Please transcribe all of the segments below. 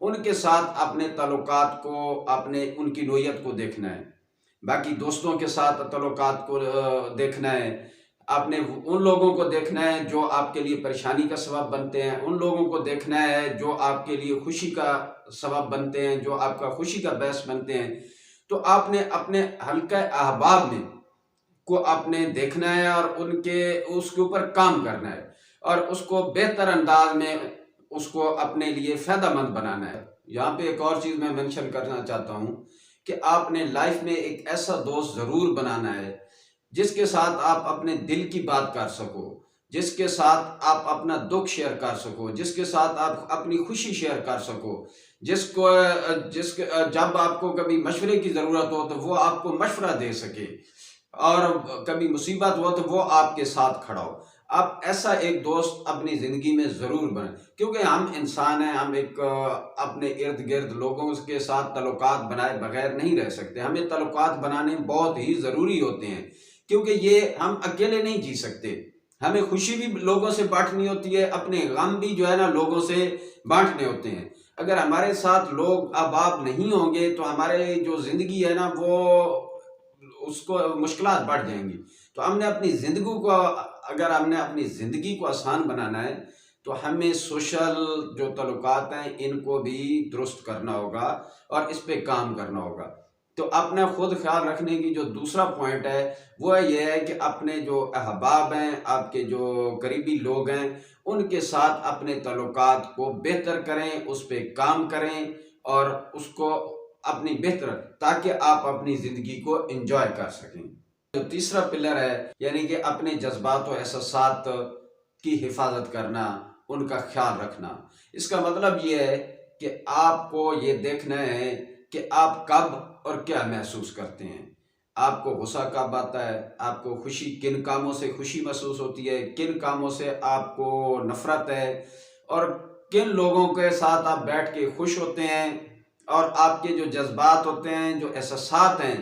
ان کے ساتھ اپنے تعلقات کو، ان کی نوعیت کو دیکھنا ہے، باقی دوستوں کے ساتھ تعلقات کو دیکھنا ہے، آپ نے ان لوگوں کو دیکھنا ہے جو آپ کے لیے پریشانی کا سبب بنتے ہیں، ان لوگوں کو دیکھنا ہے جو آپ کے لیے خوشی کا سبب بنتے ہیں، جو آپ کا خوشی کا باعث بنتے ہیں۔ تو آپ نے اپنے حلقہ احباب میں کو آپ نے دیکھنا ہے اور اس کے اوپر کام کرنا ہے، اور اس کو بہتر انداز میں اس کو اپنے لیے فائدہ مند بنانا ہے۔ یہاں پہ ایک اور چیز میں منشن کرنا چاہتا ہوں کہ آپ نے لائف میں ایک ایسا دوست ضرور بنانا ہے جس کے ساتھ آپ اپنے دل کی بات کر سکو، جس کے ساتھ آپ اپنا دکھ شیئر کر سکو، جس کے ساتھ آپ اپنی خوشی شیئر کر سکو، جب آپ کو کبھی مشورے کی ضرورت ہو تو وہ آپ کو مشورہ دے سکے، اور کبھی مصیبت ہو تو وہ آپ کے ساتھ کھڑا ہو۔ آپ ایسا ایک دوست اپنی زندگی میں ضرور بنائیں، کیونکہ ہم انسان ہیں، ہم اپنے ارد گرد لوگوں کے ساتھ تعلقات بنائے بغیر نہیں رہ سکتے، ہمیں تعلقات بنانے بہت ہی ضروری ہوتے ہیں، کیونکہ یہ ہم اکیلے نہیں جی سکتے، ہمیں خوشی بھی لوگوں سے بانٹنی ہوتی ہے، اپنے غم بھی جو ہے نا لوگوں سے بانٹنے ہوتے ہیں۔ اگر ہمارے ساتھ لوگ احباب نہیں ہوں گے تو ہمارے جو زندگی ہے نا وہ اس کو مشکلات بڑھ جائیں گی۔ تو اگر ہم نے اپنی زندگی کو آسان بنانا ہے تو ہمیں سوشل جو تعلقات ہیں ان کو بھی درست کرنا ہوگا اور اس پہ کام کرنا ہوگا۔ تو اپنا خود خیال رکھنے کی جو دوسرا پوائنٹ ہے وہ یہ ہے کہ اپنے جو احباب ہیں، آپ کے جو قریبی لوگ ہیں، ان کے ساتھ اپنے تعلقات کو بہتر کریں، اس پہ کام کریں اور اس کو اپنی بہتر، تاکہ آپ اپنی زندگی کو انجوائے کر سکیں۔ جو تیسرا پلر ہے یعنی کہ اپنے جذبات و احساسات کی حفاظت کرنا، ان کا خیال رکھنا۔ اس کا مطلب یہ ہے کہ آپ کو یہ دیکھنا ہے کہ آپ کب اور کیا محسوس کرتے ہیں، آپ کو غصہ کب آتا ہے، آپ کو خوشی، کن کاموں سے خوشی محسوس ہوتی ہے، کن کاموں سے آپ کو نفرت ہے، اور کن لوگوں کے ساتھ آپ بیٹھ کے خوش ہوتے ہیں، اور آپ کے جو جذبات ہوتے ہیں، جو احساسات ہیں،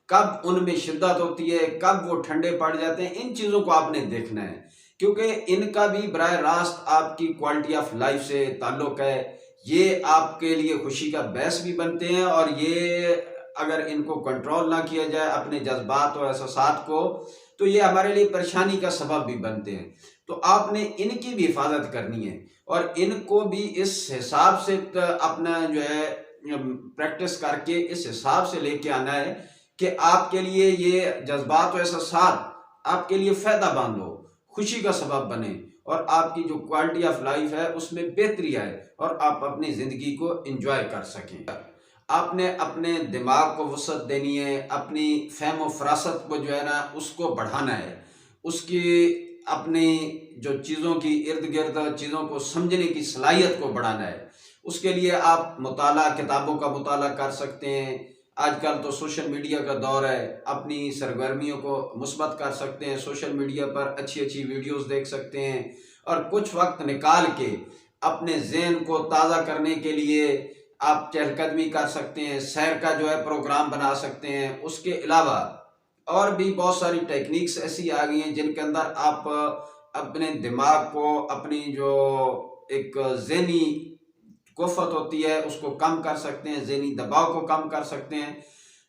کب ان میں شدت ہوتی ہے، کب وہ ٹھنڈے پڑ جاتے ہیں۔ ان چیزوں کو آپ نے دیکھنا ہے، کیونکہ ان کا بھی براہ راست آپ کی کوالٹی آف لائف سے تعلق ہے۔ یہ آپ کے لیے خوشی کا باعث بھی بنتے ہیں، اور یہ اگر ان کو کنٹرول نہ کیا جائے اپنے جذبات اور احساسات کو، تو یہ ہمارے لیے پریشانی کا سبب بھی بنتے ہیں۔ تو آپ نے ان کی بھی حفاظت کرنی ہے، اور ان کو بھی اس حساب سے اپنا جو ہے پریکٹس کر کے اس حساب سے لے کے آنا ہے کہ آپ کے لیے یہ جذبات و احساسات آپ کے لیے فائدہ مند ہو، خوشی کا سبب بنے، اور آپ کی جو کوالٹی آف لائف ہے اس میں بہتری آئے، اور آپ اپنی زندگی کو انجوائے کر سکیں۔ آپ نے اپنے دماغ کو وسعت دینی ہے، اپنی فہم و فراست کو جو ہے نا اس کو بڑھانا ہے، اس کی اپنی جو چیزوں کی ارد گرد چیزوں کو سمجھنے کی صلاحیت کو بڑھانا ہے۔ اس کے لیے آپ مطالعہ، کتابوں کا مطالعہ کر سکتے ہیں۔ آج کل تو سوشل میڈیا کا دور ہے، اپنی سرگرمیوں کو مثبت کر سکتے ہیں، سوشل میڈیا پر اچھی اچھی ویڈیوز دیکھ سکتے ہیں، اور کچھ وقت نکال کے اپنے ذہن کو تازہ کرنے کے لیے آپ چہل قدمی کر سکتے ہیں، سیر کا جو ہے پروگرام بنا سکتے ہیں۔ اس کے علاوہ اور بھی بہت ساری ٹیکنیکس ایسی آ گئی ہیں جن کے اندر آپ اپنے دماغ کو، اپنی جو ایک ذہنی کفت ہوتی ہے اس کو کم کر سکتے ہیں، ذہنی دباؤ کو کم کر سکتے ہیں۔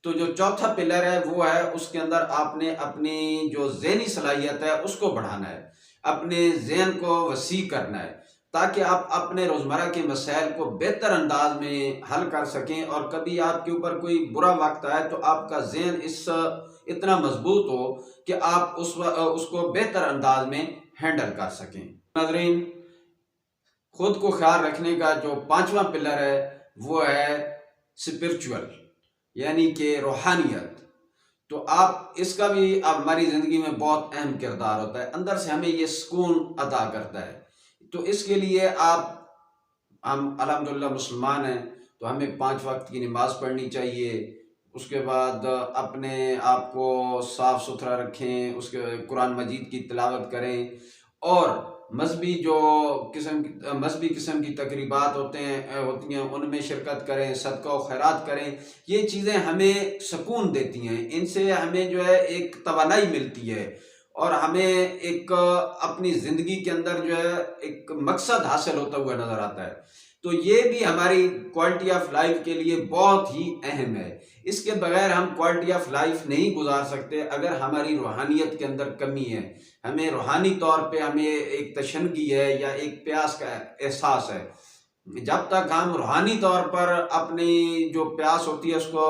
تو جو چوتھا پلر ہے وہ ہے اس کے اندر آپ نے اپنی جو ذہنی صلاحیت ہے اس کو بڑھانا ہے، اپنے ذہن کو وسیع کرنا ہے، تاکہ آپ اپنے روزمرہ کے مسائل کو بہتر انداز میں حل کر سکیں، اور کبھی آپ کے اوپر کوئی برا وقت آئے تو آپ کا ذہن اتنا مضبوط ہو کہ آپ اس کو بہتر انداز میں ہینڈل کر سکیں۔ ناظرین، خود کو خیال رکھنے کا جو پانچواں پلر ہے وہ ہے اسپرچول، یعنی کہ روحانیت۔ تو آپ اس کا بھی ہماری زندگی میں بہت اہم کردار ہوتا ہے، اندر سے ہمیں یہ سکون عطا کرتا ہے۔ تو اس کے لیے ہم الحمدللہ مسلمان ہیں، تو ہمیں 5 وقت کی نماز پڑھنی چاہیے، اس کے بعد اپنے آپ کو صاف ستھرا رکھیں، اس کے قرآن مجید کی تلاوت کریں، اور مذہبی قسم کی تقریبات ہوتی ہیں ان میں شرکت کریں، صدقہ و خیرات کریں۔ یہ چیزیں ہمیں سکون دیتی ہیں، ان سے ہمیں جو ہے ایک توانائی ملتی ہے، اور ہمیں ایک اپنی زندگی کے اندر جو ہے ایک مقصد حاصل ہوتا ہوا نظر آتا ہے۔ تو یہ بھی ہماری کوالٹی آف لائف کے لیے بہت ہی اہم ہے۔ اس کے بغیر ہم کوالٹی آف لائف نہیں گزار سکتے اگر ہماری روحانیت کے اندر کمی ہے، ہمیں روحانی طور پہ ہمیں ایک تشنگی ہے یا ایک پیاس کا احساس ہے۔ جب تک ہم روحانی طور پر اپنی جو پیاس ہوتی ہے اس کو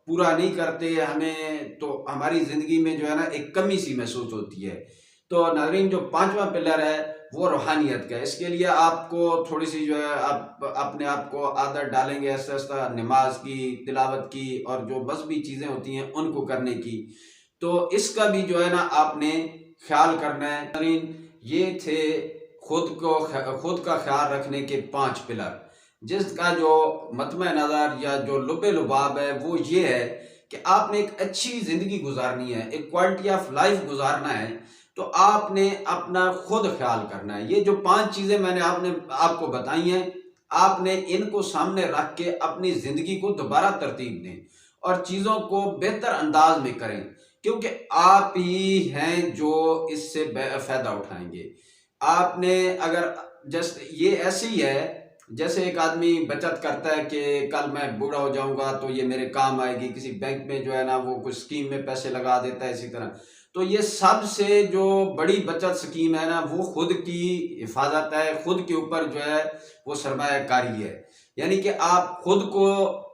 پورا نہیں کرتے ہمیں، تو ہماری زندگی میں جو ہے نا ایک کمی سی محسوس ہوتی ہے۔ تو ناظرین، جو پانچواں پلر ہے وہ روحانیت کا ہے۔ اس کے لیے آپ کو تھوڑی سی جو ہے آپ اپنے آپ کو عادت ڈالیں گے ایسا ایسا نماز کی، تلاوت کی اور جو مذہبی چیزیں ہوتی ہیں ان کو کرنے کی۔ تو اس کا بھی جو ہے نا آپ نے خیال کرنا ہے۔ ناظرین، یہ تھے خود کا خیال رکھنے کے 5 پلر، جس کا جو مطمع نظر یا جو لب لباب ہے وہ یہ ہے کہ آپ نے ایک اچھی زندگی گزارنی ہے، ایک کوالٹی آف لائف گزارنا ہے، تو آپ نے اپنا خود خیال کرنا ہے۔ یہ جو 5 چیزیں میں نے آپ کو بتائی ہیں، آپ نے ان کو سامنے رکھ کے اپنی زندگی کو دوبارہ ترتیب دیں اور چیزوں کو بہتر انداز میں کریں، کیونکہ آپ ہی ہیں جو اس سے فائدہ اٹھائیں گے۔ آپ نے اگر یہ ایسے ہی ہے جیسے ایک آدمی بچت کرتا ہے کہ کل میں بوڑھا ہو جاؤں گا تو یہ میرے کام آئے گی، کسی بینک میں جو ہے نا وہ کچھ اسکیم میں پیسے لگا دیتا ہے، اسی طرح۔ تو یہ سب سے جو بڑی بچت سکیم ہے نا وہ خود کی حفاظت ہے، خود کے اوپر جو ہے وہ سرمایہ کاری ہے۔ یعنی کہ آپ خود کو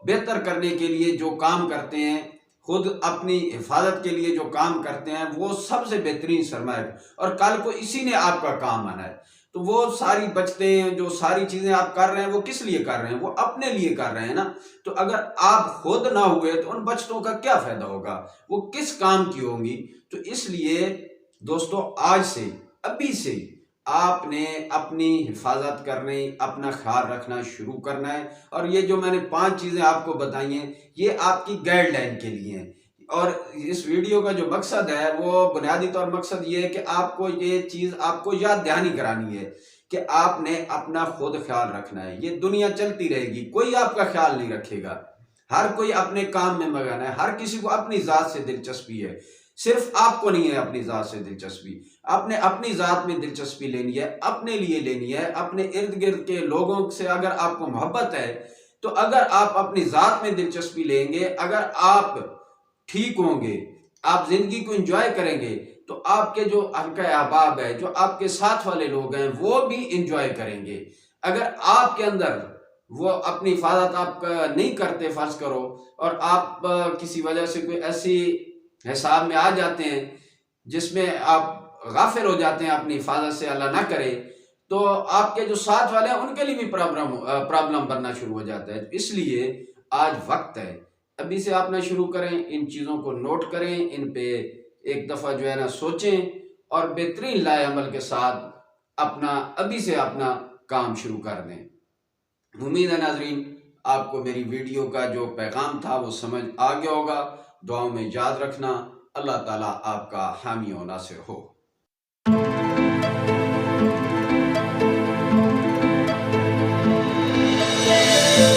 بہتر کرنے کے لیے جو کام کرتے ہیں، خود اپنی حفاظت کے لیے جو کام کرتے ہیں، وہ سب سے بہترین سرمایہ ہے، اور کل کو اسی نے آپ کا کام آنا ہے۔ تو وہ ساری بچتیں، جو ساری چیزیں آپ کر رہے ہیں وہ کس لیے کر رہے ہیں؟ وہ اپنے لیے کر رہے ہیں نا۔ تو اگر آپ خود نہ ہوئے تو ان بچتوں کا کیا فائدہ ہوگا؟ وہ کس کام کی ہوں گی؟ تو اس لیے دوستو، آج سے، ابھی سے آپ نے اپنی حفاظت کرنی، اپنا خیال رکھنا شروع کرنا ہے۔ اور یہ جو میں نے 5 چیزیں آپ کو بتائی ہیں، یہ آپ کی گائیڈ لائن کے لیے ہیں۔ اور اس ویڈیو کا جو مقصد ہے وہ بنیادی طور مقصد یہ ہے کہ آپ کو یہ چیز آپ کو یاد دہانی کرانی ہے کہ آپ نے اپنا خود خیال رکھنا ہے۔ یہ دنیا چلتی رہے گی، کوئی آپ کا خیال نہیں رکھے گا، ہر کوئی اپنے کام میں مگن ہے، ہر کسی کو اپنی ذات سے دلچسپی ہے۔ صرف آپ کو نہیں ہے اپنی ذات سے دلچسپی، آپ نے اپنی ذات میں دلچسپی لینی ہے، اپنے لیے لینی ہے۔ اپنے ارد گرد کے لوگوں سے اگر آپ کو محبت ہے تو اگر آپ اپنی ذات میں دلچسپی لیں گے، اگر آپ ٹھیک ہوں گے، آپ زندگی کو انجوائے کریں گے، تو آپ کے جو حلقہ احباب ہے، جو آپ کے ساتھ والے لوگ ہیں، وہ بھی انجوائے کریں گے۔ اگر آپ کے اندر وہ اپنی حفاظت آپ نہیں کرتے، فرض کرو، اور آپ کسی وجہ سے کوئی ایسی حساب میں آ جاتے ہیں جس میں آپ غافل ہو جاتے ہیں اپنی حفاظت سے، اللہ نہ کرے، تو آپ کے جو ساتھ والے ہیں ان کے لیے بھی پرابلم بننا شروع ہو جاتا ہے۔ اس لیے آج وقت ہے، ابھی سے آپ نہ شروع کریں، ان چیزوں کو نوٹ کریں، ان پہ ایک دفعہ جو ہے نا سوچیں، اور بہترین لائے عمل کے ساتھ ابھی سے اپنا کام شروع کر دیں۔ امید ہے ناظرین آپ کو میری ویڈیو کا جو پیغام تھا وہ سمجھ آ گیا ہوگا۔ دعاؤں میں یاد رکھنا۔ اللہ تعالیٰ آپ کا حامی و ناصر ہو۔